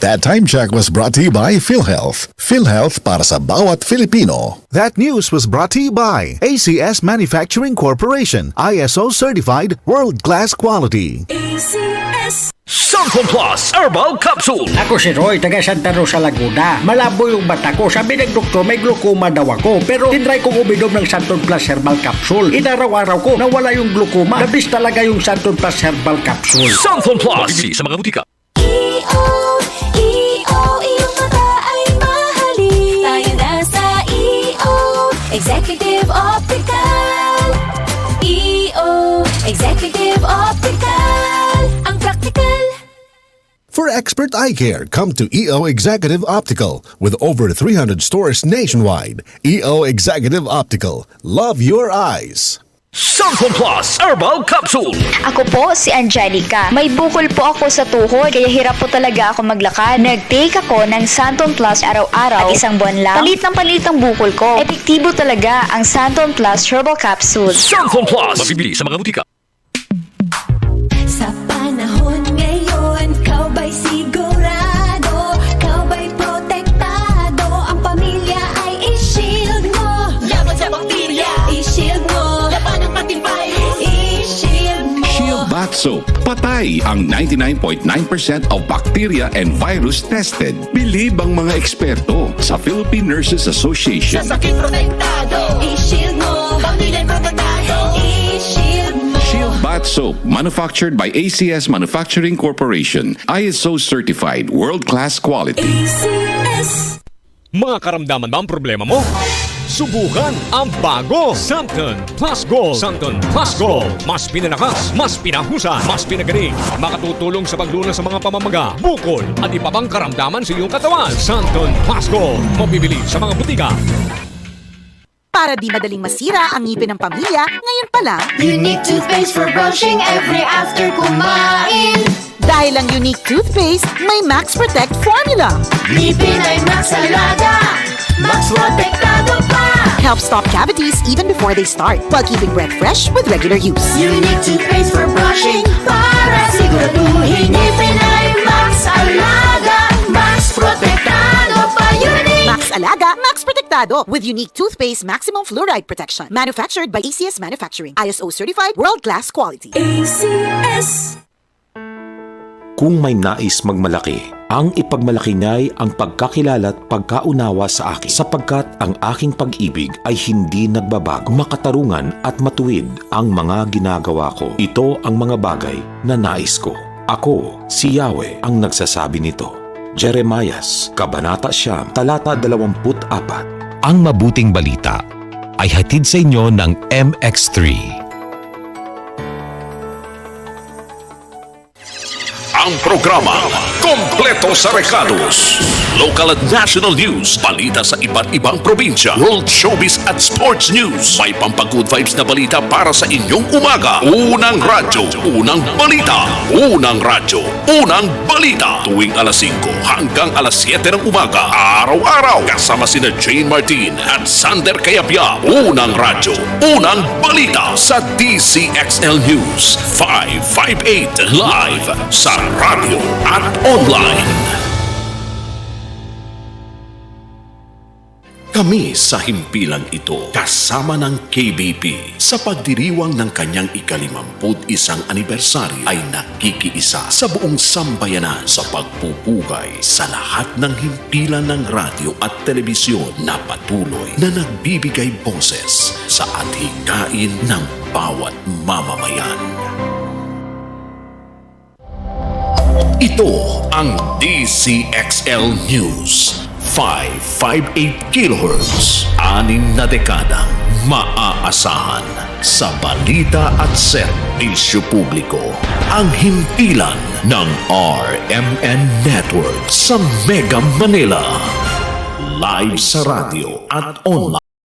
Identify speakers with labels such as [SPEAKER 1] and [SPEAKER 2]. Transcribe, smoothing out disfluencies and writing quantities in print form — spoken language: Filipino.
[SPEAKER 1] That time check was brought to you by PhilHealth. PhilHealth para sa bawat Filipino.
[SPEAKER 2] That news was brought to you by ACS Manufacturing Corporation, ISO certified, world-class quality.
[SPEAKER 3] ACS.
[SPEAKER 4] Samson Plus Herbal Capsule.
[SPEAKER 5] Ako si Roy, taga Santa Rosa, Laguna. Malabo yung mata ko. Sabi ng doktor, may glaucoma daw ako. Pero tinry kong uminom ng Samson Plus Herbal Capsule. Inaraw-araw ko, nawala yung glaucoma. Nabis talaga yung Samson Plus Herbal Capsule.
[SPEAKER 4] Samson Plus. Mabibili sa mga butika.
[SPEAKER 3] Iyong mata ay mahalin. Tayo na sa Executive Optical. Executive Optical. Ang practical.
[SPEAKER 1] For expert eye care, come to EO Executive Optical. With over 300 stores nationwide, EO Executive Optical. Love your eyes.
[SPEAKER 4] Samson Plus Herbal Capsule.
[SPEAKER 6] Ako po si Angelica. May bukol po ako sa tuhod, kaya hirap po talaga ako maglakad. Nag-take ako ng Santon Plus araw-araw at isang buwan lang. Palit ang bukol ko. Epektibo talaga ang Santon Plus Herbal Capsule.
[SPEAKER 4] Samson Plus. Mabibili sa mga butika.
[SPEAKER 3] Sa panahon ngayon, kau ba'y sigurado? Kau ba'y protektado? Ang pamilya ay i-shield mo. Laban sa bakterya, i-shield mo. Laban ng matibay, i-shield mo.
[SPEAKER 7] Shield Bath Soap. Patay ang 99.9% of bacteria and virus tested. Believe ang mga eksperto sa Philippine Nurses Association.
[SPEAKER 3] Sa sakit protektado, i-shield mo. Pamilya'y protektado, i-shield mo.
[SPEAKER 7] Shield Bath Soap, manufactured by ACS Manufacturing Corporation. ISO certified, world-class quality.
[SPEAKER 3] ACS.
[SPEAKER 4] Mga karamdaman ba ang problema mo? Subukan ang bago Santon Plus Gold. Santon Plus Gold. Mas pinalakas, mas pinahusay, mas pinagaling. Makatutulong sa paglunas sa mga pamamaga, bukol at iba pang karamdaman sa iyong katawan. Santon Plus Gold. Mabibili sa mga butika.
[SPEAKER 8] Para di madaling masira ang ngipin ng pamilya, ngayon pa lang,
[SPEAKER 3] Unique toothpaste for brushing every after kumain.
[SPEAKER 8] dahil ang unique toothpaste, may Max Protect formula.
[SPEAKER 3] Ngipin ay Max Alaga, Max Protektado pa.
[SPEAKER 8] Helps stop cavities even before they start, while keeping breath fresh with regular use.
[SPEAKER 3] Unique toothpaste for brushing para siguraduhin. Ngipin ay Max Alaga, Max Protektado pa. Unique.
[SPEAKER 8] Max Alaga, Max Protectado with unique toothpaste maximum fluoride protection. Manufactured by ACS Manufacturing. ISO certified, world-class quality.
[SPEAKER 3] ACS.
[SPEAKER 9] Kung may nais magmalaki, ang ipagmalaki niya'y ang pagkakilala at pagkaunawa sa akin, sapagkat ang aking pag-ibig ay hindi nagbabago. Makatarungan at matuwid ang mga ginagawa ko. Ito ang mga bagay na nais ko. Ako, si Yahweh, ang nagsasabi nito. Jeremias, Kabanata 9, talata 24.
[SPEAKER 10] Ang mabuting balita ay hatid sa inyo ng MX3.
[SPEAKER 4] Ang programa kompleto sa rekados, local at national news, balita sa iba't ibang probinsya, world showbiz at sports news. May pampag-good vibes na balita para sa inyong umaga. Unang radyo, unang balita. Unang radyo, unang balita. Tuwing alas 5 hanggang alas 7 ng umaga. Araw-araw kasama sina Jane Martin at Sander Kayapia. Unang radyo, unang balita sa DCXL News 558 live sa radio at online. Kami sa himpilang ito, kasama ng KBP sa pagdiriwang ng kanyang ika-51 anibersaryo ay nakikiisa sa buong sambayanan sa pagpupugay sa lahat ng himpilan ng radyo at telebisyon na patuloy na nagbibigay boses sa adhikain ng bawat mamamayan. Ito ang DCXL News 558 kHz, 6 na dekadang maaasahan sa balita at serbisyo publiko. Ang himpilan ng RMN Network sa Mega Manila. Live sa radio at online.